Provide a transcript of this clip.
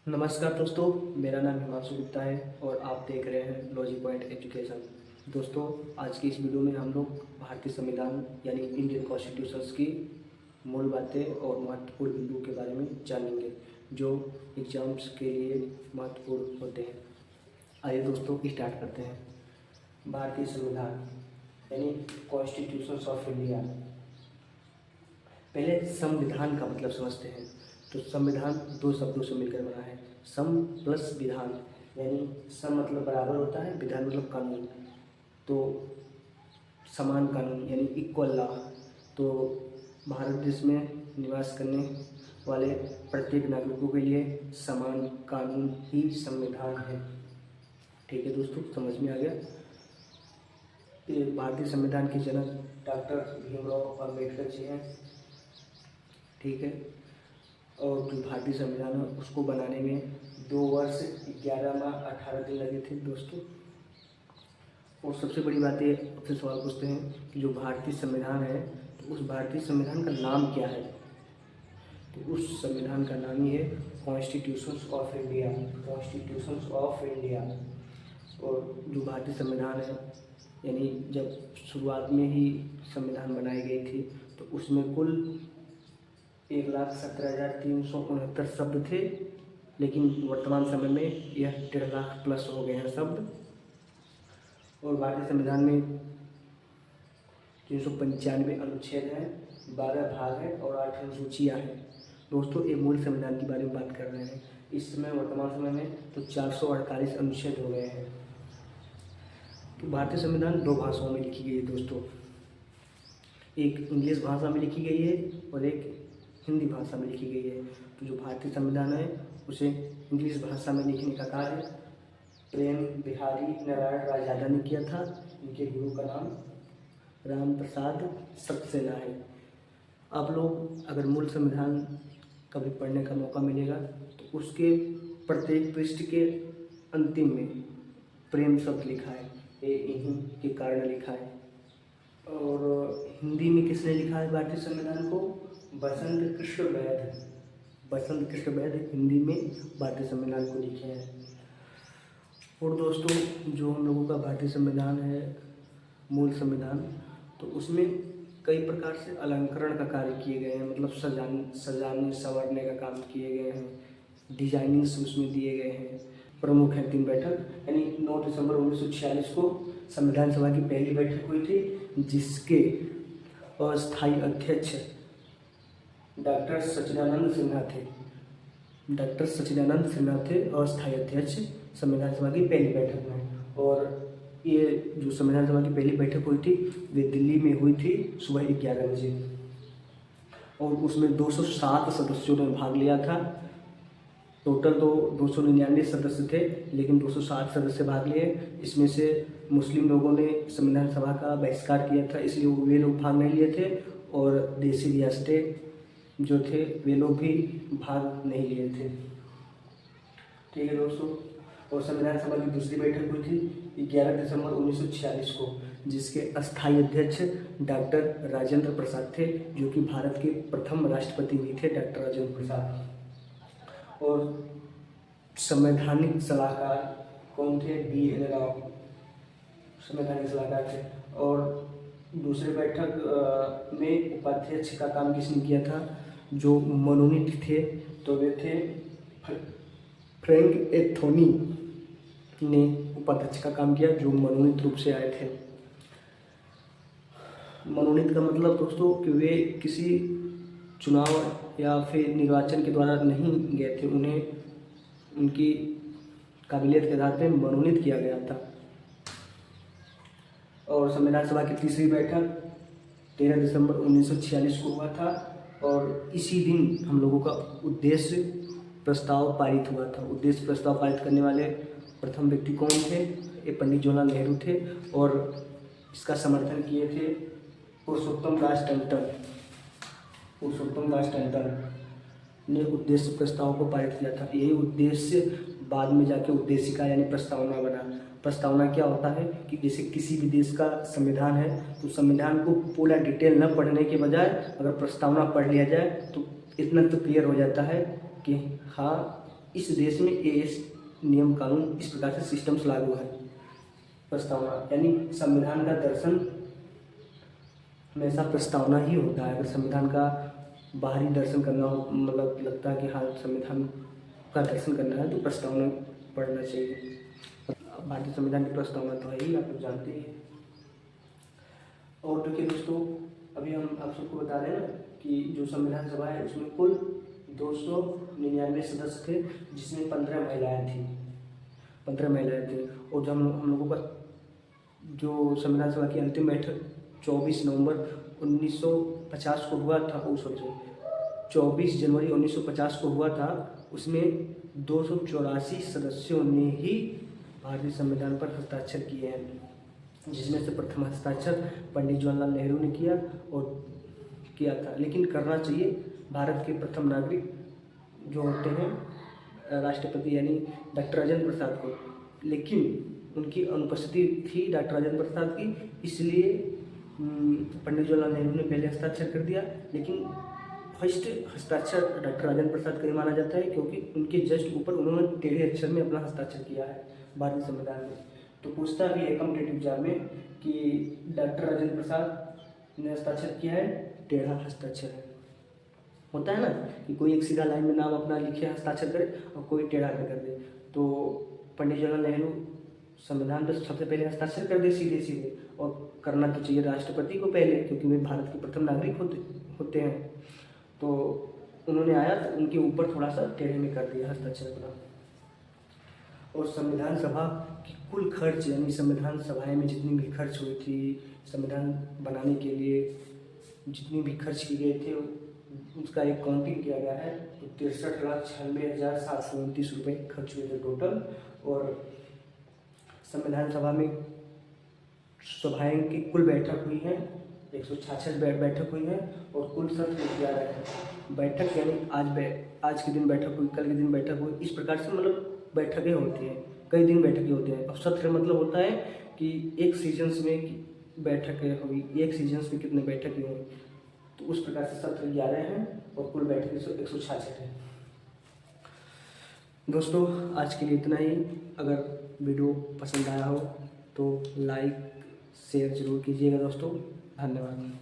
नमस्कार दोस्तों, मेरा नाम हिमांशु गुप्ता है और आप देख रहे हैं लॉजी पॉइंट एजुकेशन। दोस्तों, आज की इस वीडियो में हम लोग भारतीय संविधान यानी इंडियन कॉन्स्टिट्यूशंस की मूल बातें और महत्वपूर्ण बिंदुओं के बारे में जानेंगे जो एग्जाम्स के लिए महत्वपूर्ण होते हैं। आइए दोस्तों स्टार्ट करते हैं। भारतीय संविधान यानी कॉन्स्टिट्यूशंस ऑफ इंडिया। पहले संविधान का मतलब समझते हैं। तो संविधान दो शब्दों से मिलकर बना है, सम प्लस विधान। यानी सम मतलब बराबर होता है, विधान मतलब कानून। तो समान कानून यानी इक्वल लॉ। तो भारत देश में निवास करने वाले प्रत्येक नागरिकों के लिए समान कानून ही संविधान है। ठीक है दोस्तों, समझ में आ गया। ये भारतीय संविधान के जनक डॉक्टर भीमराव अम्बेडकर जी हैं। ठीक है। और जो भारतीय संविधान है उसको बनाने में 2 वर्ष 11 माह 18 दिन लगे थे दोस्तों। और सबसे बड़ी बात ये, आपसे सवाल पूछते हैं कि जो भारतीय संविधान है तो उस भारतीय संविधान का नाम क्या है। तो उस संविधान का नाम ही है constitutions of India. Constitutions of India. और जो भारतीय संविधान है यानी जब शुरुआत में ही संविधान बनाई गई थी तो उसमें कुल 1,17,369 शब्द थे, लेकिन वर्तमान समय में यह 1.5 लाख प्लस हो गए हैं शब्द। और भारतीय संविधान में 395 अनुच्छेद हैं, 12 भाग हैं और 8 अनुसूचियाँ हैं। दोस्तों, ये मूल संविधान के बारे में बात कर रहे हैं। इस समय वर्तमान समय में तो 448 अनुच्छेद हो गए हैं। तो भारतीय संविधान 2 भाषाओं में लिखी गई है दोस्तों। एक इंग्लिश भाषा में लिखी गई है और एक हिंदी भाषा में लिखी गई है। तो जो भारतीय संविधान है उसे इंग्लिश भाषा में लिखने का कार्य प्रेम बिहारी नारायण राजदादा ने किया था। इनके गुरु का नाम राम प्रसाद सक्सेना है। आप लोग अगर मूल संविधान कभी पढ़ने का मौका मिलेगा तो उसके प्रत्येक पृष्ठ के अंतिम में प्रेम शब्द लिखा है, ये इन्हीं के कारण लिखा है। और हिंदी में किसने लिखा है भारतीय संविधान को? बसंत कृष्ण वैद्य। बसंत कृष्ण वैद्य हिंदी में भारतीय संविधान को लिखे हैं। और दोस्तों, जो हम लोगों का भारतीय संविधान है मूल संविधान, तो उसमें कई प्रकार से अलंकरण का कार्य किए गए हैं, मतलब सजाने संवारने का काम किए गए हैं, डिजाइनिंग्स उसमें दिए गए हैं। प्रमुख है 3 बैठक, यानी 9 दिसंबर 1946 को संविधान सभा की पहली बैठक हुई थी, जिसके अस्थायी अध्यक्ष डॉक्टर सच्चिदानंद सिन्हा थे। डॉक्टर सच्चिदानंद सिन्हा थे अस्थायी अध्यक्ष संविधान सभा की पहली बैठक में। और ये जो संविधान सभा की पहली बैठक हुई थी वे दिल्ली में हुई थी सुबह 11 बजे। और उसमें 207 सदस्यों ने भाग लिया था। टोटल तो 299 सदस्य थे, लेकिन 207 सदस्य भाग लिए। इसमें से मुस्लिम लोगों ने संविधान सभा का बहिष्कार किया था, इसलिए वे लोग भाग नहीं लिए थे। और देशी रियासतें जो थे वे लोग भी भाग नहीं लिए थे। ठीक है दोस्तों। और संविधान सभा की दूसरी बैठक हुई थी 11 दिसंबर 1946 को, जिसके अस्थायी अध्यक्ष डॉक्टर राजेंद्र प्रसाद थे, जो कि भारत के प्रथम राष्ट्रपति भी थे, डॉक्टर राजेंद्र प्रसाद। और संवैधानिक सलाहकार कौन थे? B.N. राव संवैधानिक सलाहकार थे। और दूसरी बैठक में उपाध्यक्ष का काम किसने किया था? जो मनोनीत थे तो वे थे फ्रैंक एंथोनी ने उपाध्यक्ष का काम किया, जो मनोनीत रूप से आए थे। मनोनीत का मतलब दोस्तों कि वे किसी चुनाव या फिर निर्वाचन के द्वारा नहीं गए थे, उन्हें उनकी काबिलियत के आधार पर मनोनीत किया गया था। और संविधान सभा की तीसरी बैठक 13 दिसंबर 1946 को हुआ था। और इसी दिन हम लोगों का उद्देश्य प्रस्ताव पारित हुआ था। उद्देश्य प्रस्ताव पारित करने वाले प्रथम व्यक्ति कौन थे? ये पंडित जवाहरलाल नेहरू थे। और इसका समर्थन किए थे पुरुषोत्तम दास टंडन। पुरुषोत्तम दास टंडन ने उद्देश्य प्रस्ताव को पारित किया था। यही उद्देश्य बाद में जाके उद्देशिका यानी प्रस्तावना बना। प्रस्तावना क्या होता है कि जैसे किसी भी देश का संविधान है तो संविधान को पूरा डिटेल न पढ़ने के बजाय अगर प्रस्तावना पढ़ लिया जाए तो इतना तो क्लियर हो जाता है कि हाँ इस देश में ये नियम कानून इस प्रकार से सिस्टम्स लागू है। प्रस्तावना यानी संविधान का दर्शन हमेशा प्रस्तावना ही होता है। अगर संविधान का बाहरी दर्शन करना हो, मतलब लगता है कि हाँ संविधान का दर्शन करना है, तो प्रस्तावना पढ़ना चाहिए। भारतीय संविधान की प्रस्तावना तो है ही, आप लोग जानते ही हैं। और देखिए दोस्तों, अभी हम आप सबको बता रहे हैं ना कि जो संविधान सभा है उसमें कुल 299 सदस्य थे, जिसमें 15 महिलाएं थी। 15 महिलाएं थी। और जब हम लोगों का जो संविधान सभा की अंतिम बैठक 24 नवंबर 1950 को हुआ था, 24 जनवरी 1950 को हुआ था, उसमें 284 सदस्यों ने ही भारतीय संविधान पर हस्ताक्षर किए हैं, जिसमें से प्रथम हस्ताक्षर पंडित जवाहरलाल नेहरू ने किया था। लेकिन करना चाहिए, भारत के प्रथम नागरिक जो होते हैं राष्ट्रपति यानी डॉक्टर राजेंद्र प्रसाद को, लेकिन उनकी अनुपस्थिति थी डॉक्टर राजेंद्र प्रसाद की, इसलिए पंडित जवाहरलाल नेहरू ने पहले हस्ताक्षर कर दिया। लेकिन फर्स्ट हस्ताक्षर डॉक्टर राजेंद्र प्रसाद का ही माना जाता है, क्योंकि उनके जस्ट ऊपर उन्होंने टेढ़े अक्षर में अपना हस्ताक्षर किया है भारतीय संविधान में। तो पूछता भी है कॉम्पिटेटिव एग्जाम में कि डॉक्टर राजेंद्र प्रसाद ने हस्ताक्षर किया है, टेढ़ा हस्ताक्षर है। होता है ना कि कोई एक सीधा लाइन में नाम अपना लिखे हस्ताक्षर करे और कोई टेढ़ा में कर दे। तो पंडित जवाहरलाल नेहरू संविधान पर सबसे पहले हस्ताक्षर कर दे सीधे सीधे, और करना तो चाहिए राष्ट्रपति को पहले, क्योंकि वे भारत के प्रथम नागरिक होते हैं। तो उन्होंने आया तो उनके ऊपर थोड़ा सा टेढ़े में कर दिया हस्ताक्षर अपना। और संविधान सभा की कुल खर्च यानी संविधान सभाएं में जितनी भी खर्च हुई थी, संविधान बनाने के लिए जितनी भी खर्च किए गए थे, उसका एक काउंटिंग किया गया है। तो 63,96,729 रुपये खर्च हुए थे टोटल। और संविधान सभा में सभाएं की कुल बैठक हुई है 166 बैठक हुई है, और कुल सत्र 11 है। बैठक यानी आज के दिन बैठक हुई, कल के दिन बैठक हुई, इस प्रकार से मतलब बैठकें होती हैं, कई दिन बैठकें होती हैं। अब सत्र मतलब होता है कि एक सीजन्स में बैठकें हुई, एक सीजन्स में कितने बैठकें हुई, तो उस प्रकार से सत्र 11 हैं और कुल बैठकें 166 हैं। दोस्तों आज के लिए इतना ही। अगर वीडियो पसंद आया हो तो लाइक शेयर जरूर कीजिएगा दोस्तों। धन्यवाद।